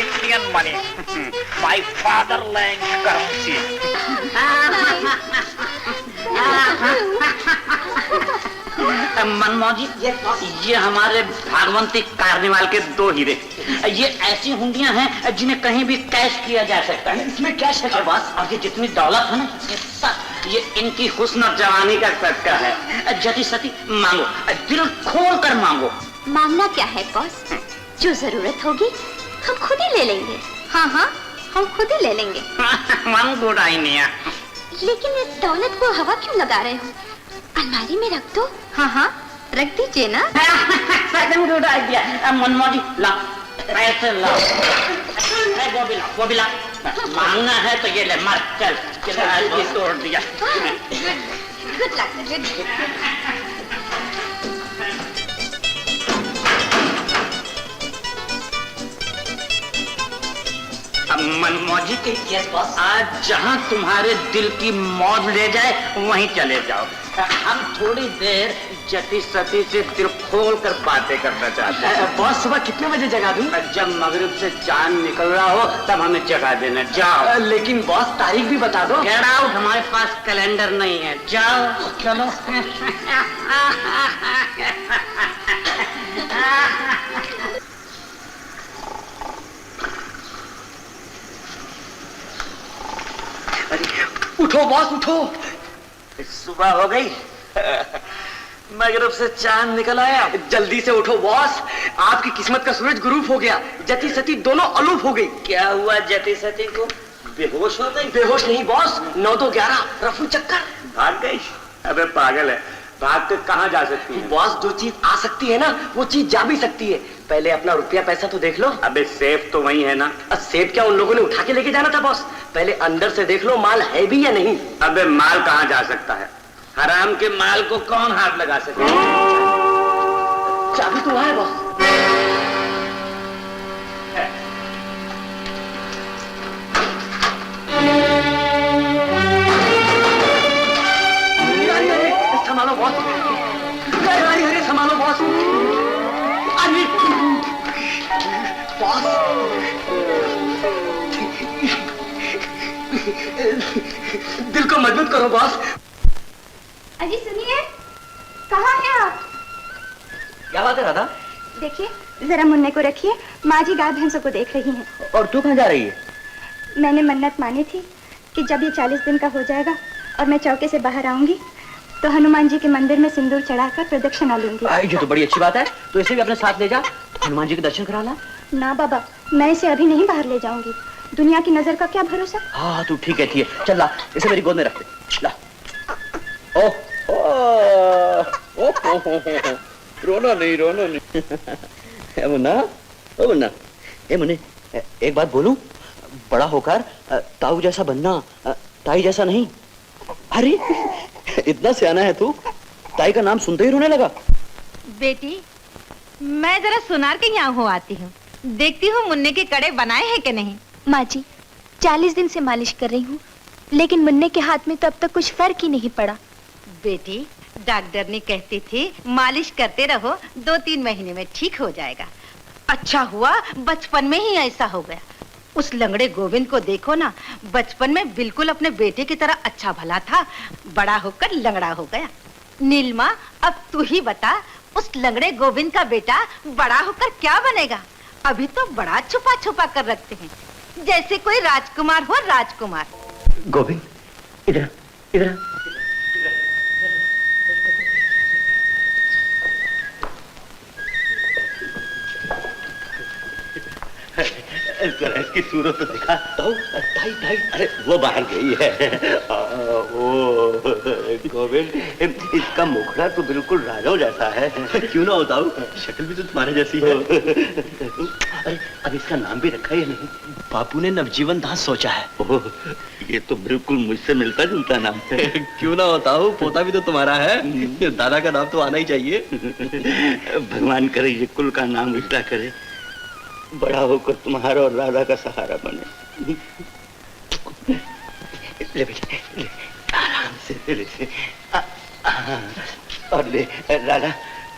Indian money, my fatherland currency. Manmohan जी, ये हमारे Bhagwanti carnival के 2 हीरे। ये ऐसी हुंडियां हैं जिन्हें कहीं भी कैश किया जा सकता है। इसमें कैश है बॉस? आगे जितनी दौलत है ना, ये सब ये इनकी हुस्न और जवानी का सदका है। जति सती मांगो, दिल खोल कर मांगो। मांगना क्या है बॉस? जो जरूरत होगी हम खुद ही ले लेंगे। हाँ हाँ, हम खुद ही ले लेंगे। मन गोड़ा ही नहीं है। लेकिन इस दौलत को हवा क्यों लगा रहे हो? अलमारी में रख दो। हाँ हाँ, रख दीजिए ना। Second good idea. Manmohan ji लाओ, पैसे लाओ। वो भी ला। मांगना है तो ये ले, मर चल। तोड़ दिया। Good luck, good. Manmohan ji के आज जहाँ तुम्हारे दिल की मौज ले जाए वहीं चले जाओ। हम थोड़ी देर जति सती से दिल खोल कर बातें करना चाहते हैं। बॉस सुबह कितने बजे जगा दूं? जब मगरिब से चांद निकल रहा हो तब हमें जगा देना। जाओ। लेकिन बॉस तारीख भी बता दो। गेट आउट, हमारे पास कैलेंडर नहीं है। जाओ। चलो। उठो बॉस, उठो। सुबह हो गई, मगरिब से चांद निकल आया। जल्दी से उठो बॉस, आपकी किस्मत का सूरज गुरूब हो गया। जति सती दोनों अलूप हो गई। क्या हुआ जति सती को? बेहोश हो गई? बेहोश नहीं बॉस, 9 2 11 रफू चक्कर। भाग गई? अबे पागल है, भाग के कहाँ जा सकती है? बॉस जो चीज आ सकती है ना, वो चीज जा भी सकती है। पहले अपना रुपया पैसा तो देख लो। अबे सेफ तो वही है ना। सेब क्या उन लोगों ने उठा के लेके जाना था बॉस? पहले अंदर से देख लो माल है भी या नहीं। अबे माल कहाँ जा सकता है? हराम के माल को कौन हाथ लगा सके? चाबी तो वहाँ है बॉस। संभालो बॉस, अरे संभालो बॉस। अरे बॉस, दिल को मजबूत करो बॉस। अजी सुनिए, कहाँ हैं आप? क्या बात है राधा? देखिए जरा मुन्ने को रखिए, माँ जी गाय भैंसों को देख रही हैं। और तू कहाँ जा रही है? मैंने मन्नत मानी थी कि जब ये 40 दिन का हो जाएगा और मैं चौके से बाहर आऊंगी तो हनुमान जी के मंदिर में सिंदूर चढ़ाकर प्रदक्षिणा लूंगी। ये तो बड़ी अच्छी बात है। तो इसे भी अपने साथ ले जा, हनुमान जी के दर्शन करा ला। ना बाबा, मैं इसे अभी नहीं बाहर ले जाऊंगी। दुनिया की नजर का क्या भरोसा। हाँ तू ठीक है, चल ला, इसे मेरी गोद में रख दे। ला। ओ, रोना नहीं। मुन्ना, ओ मुन्ना, ए मुन्ने, एक बात बोलूं? बड़ा होकर ताऊ जैसा बनना, ताई जैसा नहीं। अरे इतना सियाना है तू, ताई का नाम सुनते ही रोने लगा। बेटी, मैं जरा सुनार के यहाँ हो आती हूँ, देखती हूँ मुन्ने के कड़े बनाए हैं कि नहीं। माँ जी, 40 दिन से मालिश कर रही हूँ, लेकिन मुन्ने के हाथ में तो अब तक कुछ फर्क ही नहीं पड़ा। बेटी, डॉक्टर ने कहती थी मालिश करते रहो, 2-3 महीने में ठीक हो जाएगा। अच्छा हुआ बचपन में ही ऐसा हो गया। उस लंगड़े गोविंद को देखो ना, बचपन में बिल्कुल अपने बेटे की तरह अच्छा भला था, बड़ा होकर लंगड़ा हो गया। नीलमा, अब तू ही बता, उस लंगड़े गोविंद का बेटा बड़ा होकर क्या बनेगा? अभी तो बड़ा छुपा छुपा कर रखते हैं, जैसे कोई राजकुमार हो राजकुमार। गोविंद, इधर इधर। जरा इसकी सूरत तो दिखा। ताई, अरे वो बाहर गई है। ओ गोविंद, इसका मुखड़ा तो बिल्कुल राजा जैसा है। क्यों ना होता हूँ, शक्ल भी तो तुम्हारे जैसी है। अरे अब इसका नाम भी रखा है नहीं? बापू ने नवजीवन दास सोचा है। ओह, ये तो बिल्कुल मुझसे मिलता जुलता नाम है। क्यों ना होता हूँ, पोता भी तो तुम्हारा है। दादा का नाम तो आना ही चाहिए। भगवान करे ये कुल का नाम उल्टा करे, बड़ा होकर तुम्हारा और राधा का सहारा बने। ले बेटे, आराम से ले। और ले राधा,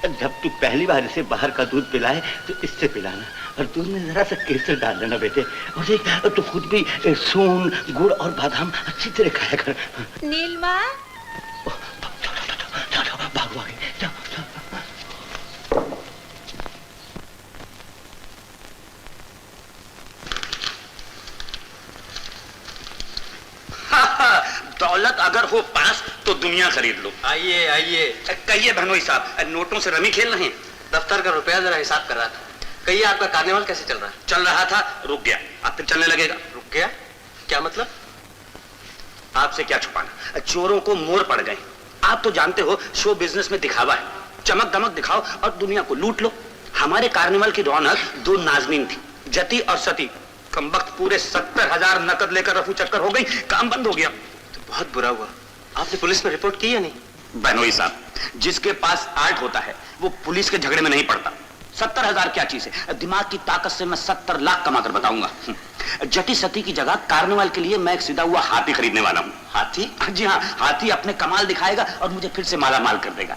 जब तू पहली बार इसे बाहर का दूध पिलाए तो इससे पिलाना, और दूध में जरा सा केसर डाल देना बेटे। और देख तो खुद भी सोन, गुड़ और बादाम अच्छी तरह खाया कर। नीलमा, भागो आगे, जाओ। दौलत अगर हो पास तो दुनिया खरीद लो। आइए आइए। कहिए भनोई साहब, नोटों से रमी खेल रहे हैं? दफ्तर का रुपया जरा हिसाब कर रहा था। कहिए आपका कार्निवल कैसे चल रहा है? चल रहा था, रुक गया, अब फिर चलने लगेगा। रुक गया? क्या मतलब? आपसे क्या छुपाना, चोरों को मोर पड़ गए। आप तो जानते हो शो बिजनेस में दिखावा है, चमक दमक दिखाओ और दुनिया को लूट लो। हमारे कार्निवल की रौनक 2 नाजनीन थी, जती और सती। कम वक्त पूरे 70,000 नकद लेकर रफू चक्कर हो गई, काम बंद हो गया। तो बहुत बुरा हुआ। आपने पुलिस में रिपोर्ट की या नहीं? बहनोई साहब, जिसके पास आर्ट होता है वो पुलिस के झगड़े में नहीं पड़ता। 70,000 क्या चीज है, दिमाग की ताकत से मैं 70 लाख कमा कर बताऊंगा। जटी सती की जगह कार्निवल के लिए मैं एक सीधा हुआ हाथी खरीदने वाला हूँ। हाथी? जी हाँ, हाथी अपने कमाल दिखाएगा और मुझे फिर से माला माल कर देगा।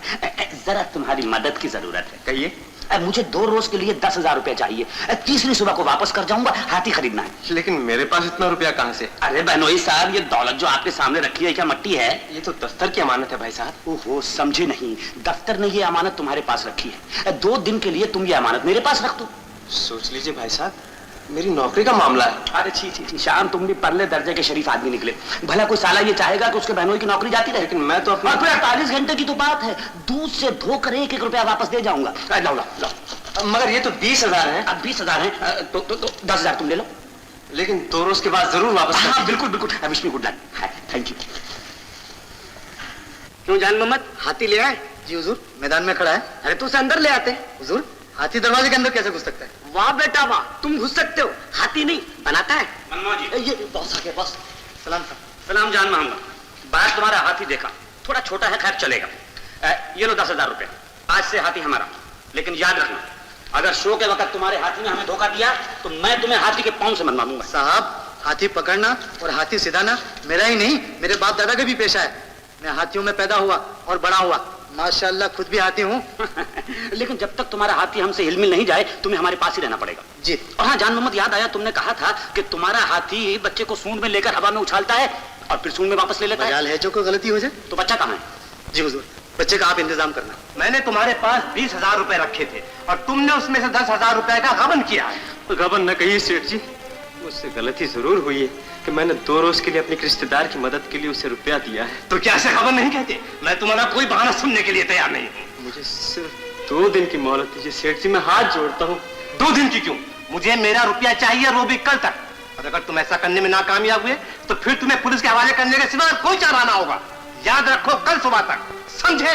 जरा तुम्हारी मदद की जरूरत है। कहिए। मुझे 2 रोज के लिए 10,000 रुपए चाहिए। तीसरी सुबह को वापस कर जाऊंगा, हाथी खरीदना है। लेकिन मेरे पास इतना रुपया कहाँ से? अरे बहनोई साहब, ये दौलत जो आपके सामने रखी है क्या मट्टी है? ये तो दफ्तर की अमानत है भाई साहब। ओहो, समझे नहीं, दफ्तर ने ये अमानत तुम्हारे पास रखी है। 2 दिन के लिए तुम ये अमानत मेरे पास रख दो। सोच लीजिए भाई साहब, मेरी नौकरी का मामला है। अरे छी, शाम तुम भी परले दर्जे के शरीफ आदमी निकले। भला कोई साला ये चाहेगा कि उसके बहनोई की नौकरी जाती रहे? लेकिन मैं तो अपनी... और फिर 48 घंटे की तो बात है, दूध से धोकर 1-1 रुपया वापस दे जाऊंगा। लाओ। मगर ये तो 20,000 है। अब 20,000 है तो 10,000 तुम ले लो। लेकिन 2 रोज के बाद जरूर वापस। हाँ, बिल्कुल बिल्कुल। Wish me good night. Thank you. क्यों जान मोहम्मद, हाथी ले आए? जी हुजूर, मैदान में खड़ा है। अरे तो उसे अंदर ले आते। हुजूर, हाथी दरवाजे के अंदर कैसे घुस सकता है? वाह बेटा वाह, तुम घुस सकते हो, हाथी नहीं बनाता है। मनमोहन जी, ये बॉस आ गया, बॉस। सलाम साहब। सलाम जान मोहम्मद। बाहर तुम्हारा हाथी देखा, थोड़ा छोटा है, खैर चलेगा। ये लो 10,000 रुपए, आज से हाथी हमारा। लेकिन याद रखना, अगर शो के वक्त तुम्हारे हाथी ने हमें धोखा दिया तो मैं तुम्हें हाथी के पांव से मनवा दूंगा। साहब, हाथी पकड़ना और हाथी सिधाना मेरा ही नहीं, मेरे बाप दादा का भी पेशा है। मैं हाथियों में पैदा हुआ और बड़ा हुआ, माशाल्लाह खुद भी हाथी हूँ। लेकिन जब तक तुम्हारा हाथी हमसे हिलमिल नहीं जाए तुम्हें हमारे पास ही रहना पड़ेगा। जी। और हाँ जान मोहम्मद, याद आया, तुमने कहा था कि तुम्हारा हाथी बच्चे को सूंड में लेकर हवा में उछालता है और फिर सूंड में वापस ले लेता है। मजाल है जो कोई गलती हो जाए। तो बच्चा कहाँ है? जी हुजूर, बच्चे का आप इंतजाम करना। मैंने तुम्हारे पास 20,000 रुपए रखे थे और तुमने उसमें से 10,000 रुपए का गबन किया है। गबन न कहिए सेठ जी, मुझसे गलती जरूर हुई है कि मैंने 2 रोज के लिए अपने रिश्तेदार की मदद के लिए उसे रुपया दिया है। तो क्या ऐसे खबर नहीं कहते? मैं तुम्हारा कोई बहाना सुनने के लिए तैयार नहीं हूँ। मुझे सिर्फ 2 दिन की मोहलत दीजिए सेठ जी, मैं हाथ जोड़ता हूँ। 2 दिन की क्यों? मुझे मेरा रुपया चाहिए, वो भी कल तक। और अगर तुम ऐसा करने में नाकामयाब हुए तो फिर तुम्हें पुलिस के हवाले करने के सिवा कोई चारा ना होगा। याद रखो, कल सुबह तक, समझे?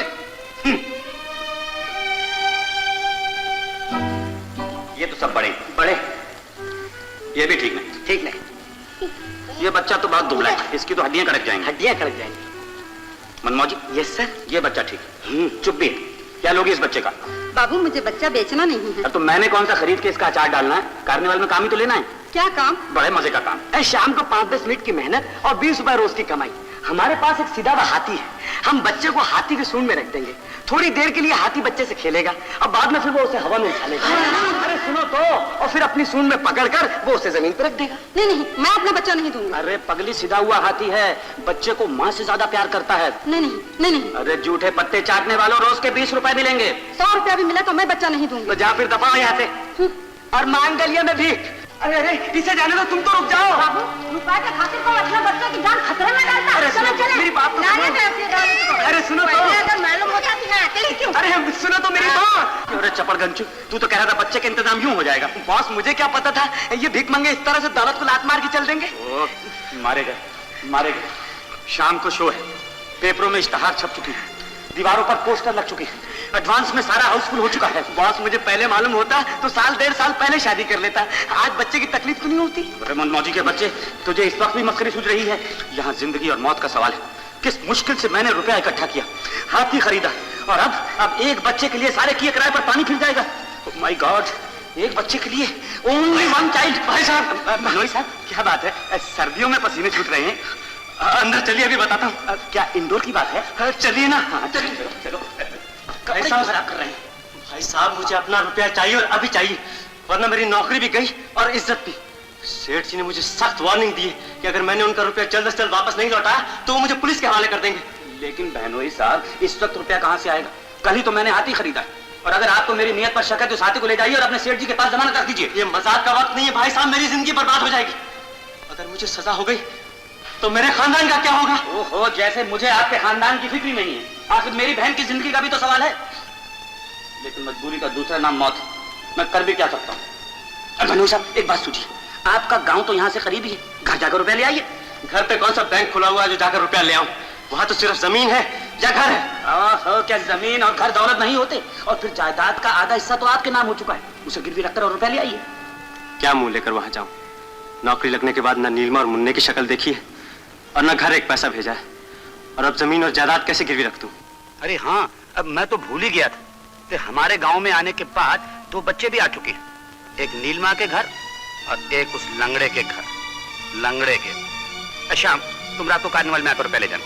ये तो सब बड़े, ये भी ठीक नहीं। ठीक नहीं। ये बच्चा तो बहुत दुबला है, इसकी तो हड्डियां कड़क जाएंगी। हड्डियां कड़क जाएंगी। मनमोहन जी। Yes sir. ये बच्चा ठीक है। चुप भी। क्या लोगे इस बच्चे का? बाबू मुझे बच्चा बेचना नहीं है। तो मैंने कौन सा खरीद के इसका अचार डालना है? कार्निवल में काम ही तो लेना है। क्या काम? बड़े मजे का काम। शाम को 5-10 मिनट की मेहनत और 20 रुपए रोज की कमाई। हमारे पास एक सीधा हुआ हाथी है, हम बच्चे को हाथी की सूंड में रख देंगे। थोड़ी देर के लिए हाथी बच्चे से खेलेगा और बाद में फिर वो उसे हवा में उछालेगा। अरे सुनो तो, और फिर अपनी सूंड में पकड़कर वो उसे जमीन पर रख देगा। नहीं नहीं, मैं अपना बच्चा नहीं दूंगा। अरे पगली, सीधा हुआ हाथी है, बच्चे को माँ से ज्यादा प्यार करता है। नहीं नहीं नहीं नहीं। अरे झूठे पत्ते चाटने वालों, रोज के 20 रुपए मिलेंगे। 100 रुपया भी मिला तो मैं बच्चा नहीं दूंगी। तो जा फिर दफा हो यहाँ से और मांग गलिया में भीख। अरे अरे, इसे जाने दो, तुम तो रुक जाओ। बाबू, रुपए के खातिर को अपना बच्चे की जान खतरे में डालता है। चलो चलो, मेरी बात तो सुनो। अरे सुनो तो। अगर मालूम होता कि मैं अकेली क्यों? अरे सुनो तो मेरी बात। अरे चपड़गंचू, तू तो कह रहा था बच्चे का इंतजाम यूं हो जाएगा। बॉस, मुझे क्या पता था ये भीख मंगे इस तरह से दौलत को लात मार के चल देंगे। मारेगा। शाम को शो है, पेपरों में इश्तहार छप चुकी है, दीवारों पर पोस्टर लग चुके हैं, एडवांस में सारा हाउसफुल हो चुका है। बॉस, मुझे पहले मालूम होता तो 1.5 साल पहले शादी कर लेता। आज बच्चे की तकलीफ क्यों नहीं होती? अरे मनमौजी के बच्चे, तुझे इस वक्त भी मस्करी सूझ रही है? यहाँ जिंदगी और मौत का सवाल है। किस मुश्किल से मैंने रुपया इकट्ठा किया, हाथी खरीदा, और अब एक बच्चे के लिए सारे किए किराए पर पानी फिर जाएगा। माय गॉड, एक बच्चे के लिए ओनली 1 चाइल्ड। भाई साहब, मनोज साहब, क्या बात है? सर्दियों में पसीने छूट रहे हैं। अंदर चलिए, अभी बताता हूँ। क्या इंडोर की बात है? चलिए ना। हाँ चलो। कपड़े क्यों खराब कर रहे हैं? भाई साहब मुझे अपना रुपया चाहिए और अभी चाहिए, वरना मेरी नौकरी भी गई और इज्जत भी। सेठ जी ने मुझे सख्त वार्निंग दी है कि अगर मैंने उनका रुपया जल्द से जल्द वापस नहीं लौटाया तो वो मुझे पुलिस के हवाले कर देंगे। लेकिन बहनोई साहब, इस वक्त रुपया कहाँ से आएगा? कल ही तो मैंने हाथी खरीदा, और अगर आपको मेरी नियत पर शक है तो उस हाथी को ले जाइए और अपने सेठ जी के पास जमानत रख दीजिए। ये मजाक का वक्त नहीं है भाई साहब, मेरी जिंदगी बर्बाद हो जाएगी। अगर मुझे सजा हो गई तो मेरे खानदान का क्या होगा? ओहो, जैसे मुझे आपके खानदान की फिक्र नहीं है, आखिर मेरी बहन की जिंदगी का भी तो सवाल है। लेकिन मजबूरी का दूसरा नाम मौत है, मैं कर भी क्या सकता हूँ। बहनोई साहब एक बात सोचिए, आपका गांव तो यहाँ से करीब ही है, घर जाकर रुपया ले आइए। घर पे कौन सा बैंक खुला हुआ है जो जाकर रुपया ले आऊं? वहां तो सिर्फ जमीन है या घर है। ओहो, क्या जमीन और घर दौलत नहीं होते? और फिर जायदाद का आधा हिस्सा तो आपके नाम हो चुका है, उसे गिरवी रखकर और रुपया ले आइए। क्या मुंह लेकर वहां जाऊं? नौकरी लगने के बाद न नीलमा और मुन्ने की शक्ल देखी है और न घर एक पैसा भेजा है, और अब जमीन और जायदाद कैसे गिरवी रख दूं? अरे हाँ, अब मैं तो भूल ही गया था कि हमारे गांव में आने के बाद 2 बच्चे भी आ चुके हैं, एक नीलमा के घर और एक उस लंगड़े के घर। लंगड़े के। अच्छा, तुम रात को कार्निवल में आकर पहले जाना।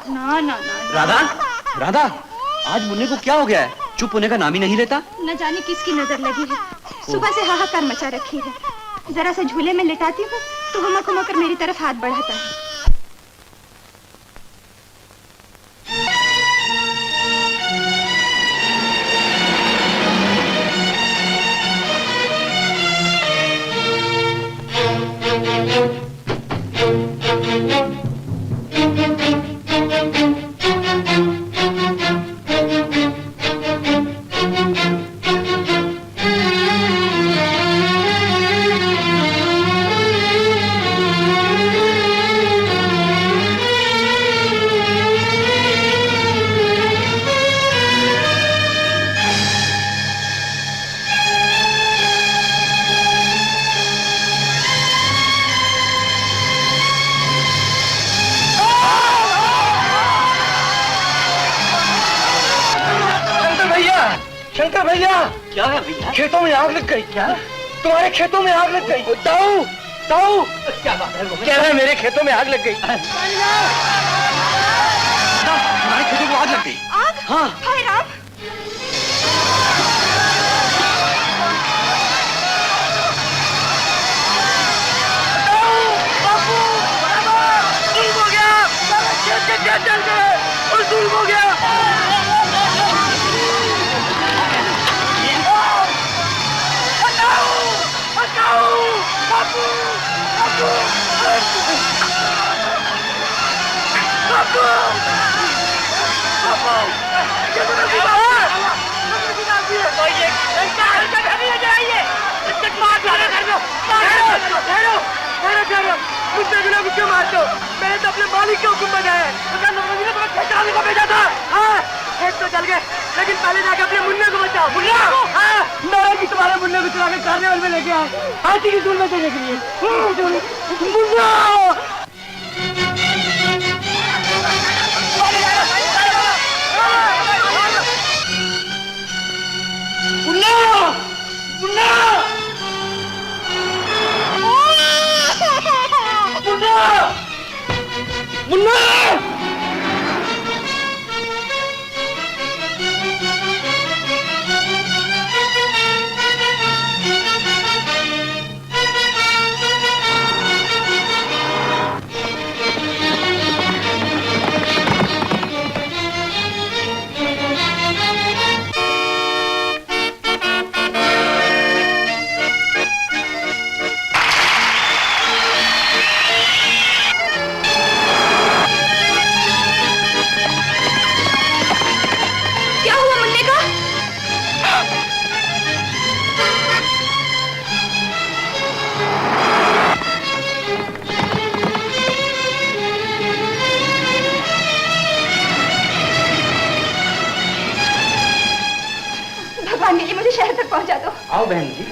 ना ना ना। राधा, राधा, आज मुन्ने को क्या हो गया है? चुप होने का नाम ही नहीं लेता। न जाने किसकी नजर लगी है, सुबह से हाहाकार मचा रखी है। जरा सा झूले में लेटाती हूँ तो हुमक हुमक कर मेरी तरफ हाथ बढ़ाता है। शंकर भैया, क्या है भैया? खेतों में आग लग गई। क्या? तुम्हारे खेतों में आग लग गई। ताऊ, ताऊ, क्या बात है? कह रहा है मेरे खेतों में आग लग गई। हमारे खेतों में आग लग गई। आग? हाँ। हाय राम। जल गए और दूर हो गया। मुझे मार दो, मैंने तो अपने मालिक के हुक्म बजाया है। ने तुम्हें खेत को भेजा था। हाँ, खेत तो जल गए, लेकिन पहले जाके अपने मुन्ने को बचाओ। मुन्ना? हाँ, मैं कि तुम्हारे मुन्ने को चुरा के कार्निवल में लेके आए, हाथी की सूंड में देने के लिए। मुन्ना! मुन्ना! मुझे शहर तक पहुंचा दो। आओ बहन जी।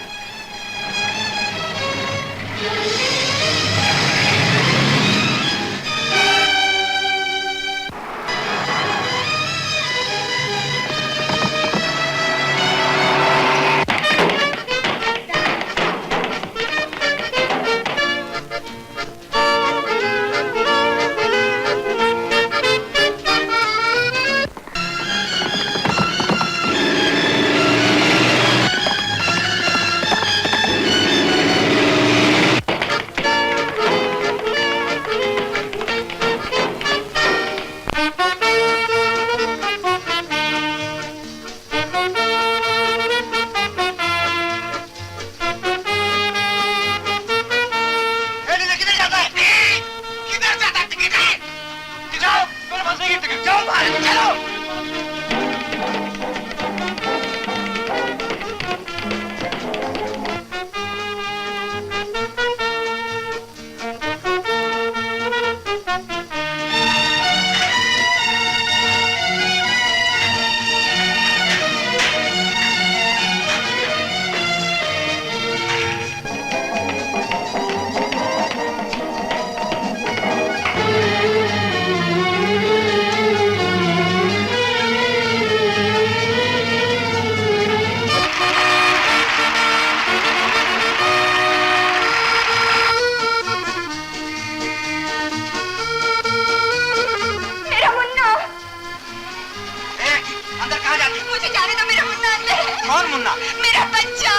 कहाँ जाती है? मुझे जाने दो, मेरा मुन्ना अंदर है। कौन मुन्ना? मेरा बच्चा।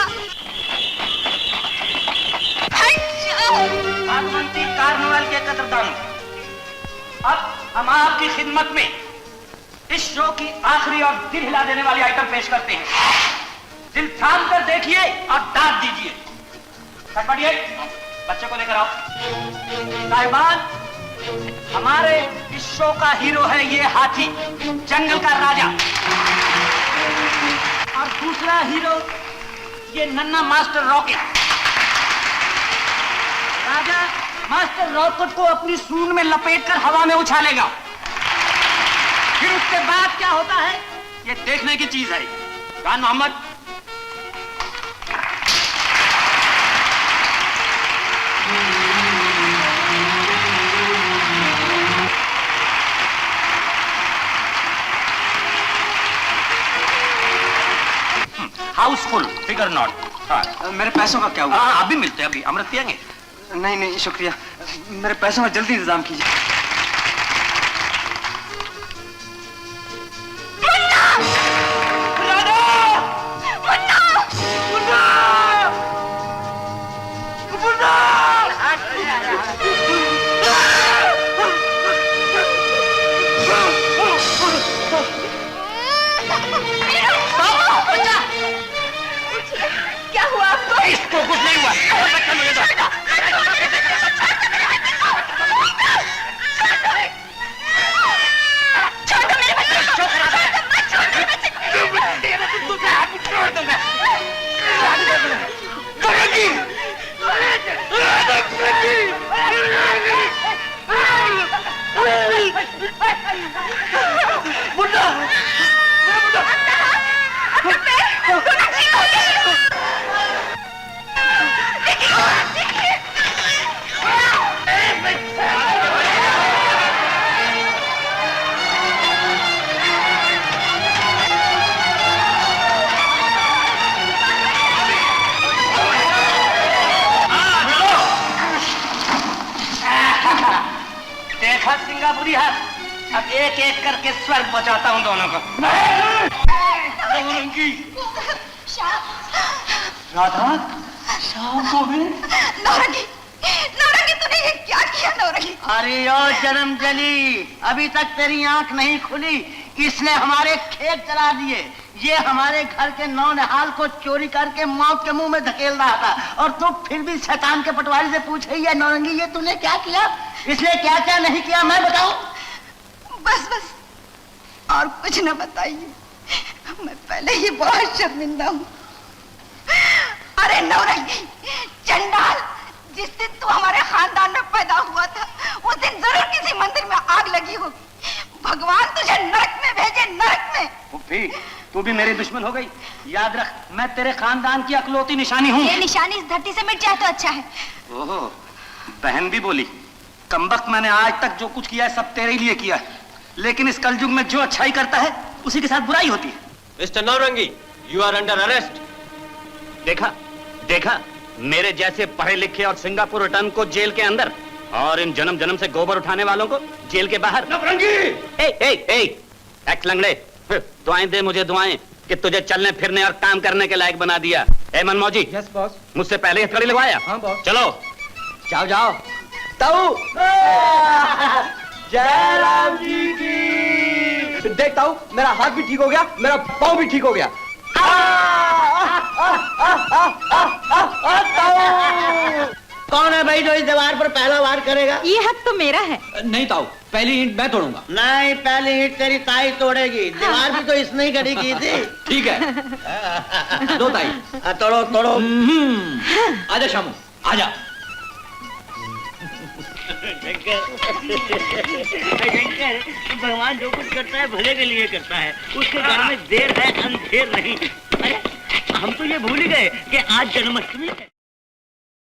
हट जाओ। बागमती कार्निवल के कदरदान, अब हम आपकी खिदमत में इस शो की आखिरी और दिल हिला देने वाली आइटम पेश करते हैं। दिल थाम कर देखिए और दाद दीजिए। बढ़िए, बच्चे को लेकर आओ। साहिबान, हमारे इस शो का हीरो है ये हाथी, जंगल का राजा। और दूसरा हीरो ये नन्हा मास्टर रॉकेट। राजा मास्टर रॉकेट को अपनी सूंड में लपेटकर हवा में उछालेगा। फिर उसके बाद क्या होता है ये देखने की चीज है। Khan Mohammad, housefull, figure not. हाँ, मेरे पैसों का क्या हुआ? हाँ, अभी मिलते हैं, अभी अमृत पियेंगे। नहीं नहीं शुक्रिया, मेरे पैसों का जल्दी इंतजाम कीजिए। क्या हुआ आपको? इसको कुछ नहीं हुआ। बच्चा मुझे दो। छोड़ दो मेरे बच्चे को। छोड़ दो बच्चे को। छोड़ दूंगा। देखा सिंगापुरी हाथ, अब एक एक करके स्वर्ग बचाता हूँ दोनों को। राधा, शाम को भी नौरंगी, नौरंगी तूने ये क्या किया नौरंगी? अरे ओ जन्म जली, अभी तक तेरी आंख नहीं खुली, इसने हमारे खेत जला दिए। ये हमारे घर के नौनिहाल को चोरी करके मौत के मुंह में धकेल रहा था और तू फिर भी शैतान के पटवारी से पूछ रही है नौरंगी ये तूने क्या किया? इसने क्या क्या नहीं किया मैं बताऊं? बस बस और कुछ न बताइए, मैं पहले ही बहुत शर्मिंदा हूँ। अरे नौरंगी, चंडाल, जिस दिन तू हमारे खानदान में पैदा हुआ था उस दिन जरूर किसी मंदिर में आग लगी होगी। भगवान तुझे नरक में भेजे, नरक में। उफ़ी, तू भी मेरी दुश्मन हो गई। याद रख, मैं तेरे खानदान की अकलौती निशानी हूँ। ये निशानी इस धरती से मिट जाए तो अच्छा है। ओहो, बहन भी बोली। कमबख्त, मैंने आज तक जो कुछ किया है सब तेरे लिए किया है, लेकिन इस कलयुग में जो अच्छाई करता है उसी के साथ बुराई होती है। Mister Naurangi, you are under arrest. देखा देखा, मेरे जैसे पढ़े लिखे और सिंगापुर रिटर्न को जेल के अंदर और इन जन्म जन्म से गोबर उठाने वालों को जेल के बाहर। नौरंगी! एक्स लंगड़े, दुआएं दे मुझे दुआएं कि तुझे चलने फिरने और काम करने के लायक बना दिया। ए मनमौजी, यस बॉस। मुझसे पहले हथकड़ी लगवाया? हाँ बॉस। चलो जाओ जाओ। ताऊ, जय राम जी की। देख ताऊ, मेरा हाथ भी ठीक हो गया, मेरा पाँव भी ठीक हो गया। कौन है भाई जो इस दीवार पर पहला वार करेगा? ये हक तो मेरा है। नहीं ताऊ, पहली ईंट मैं तोड़ूंगा। नहीं, पहली ईंट तेरी ताई तोड़ेगी। दीवार भी तो इसने ही खड़ी की थी। ठीक है, दो ताई। तोड़ो तोड़ो। आजा शामू, आजा। भगवान जो कुछ करता है भले के लिए करता है, उसके घर में देर है अंधेर नहीं। अरे हम तो ये भूल ही गए कि आज जन्माष्टमी है।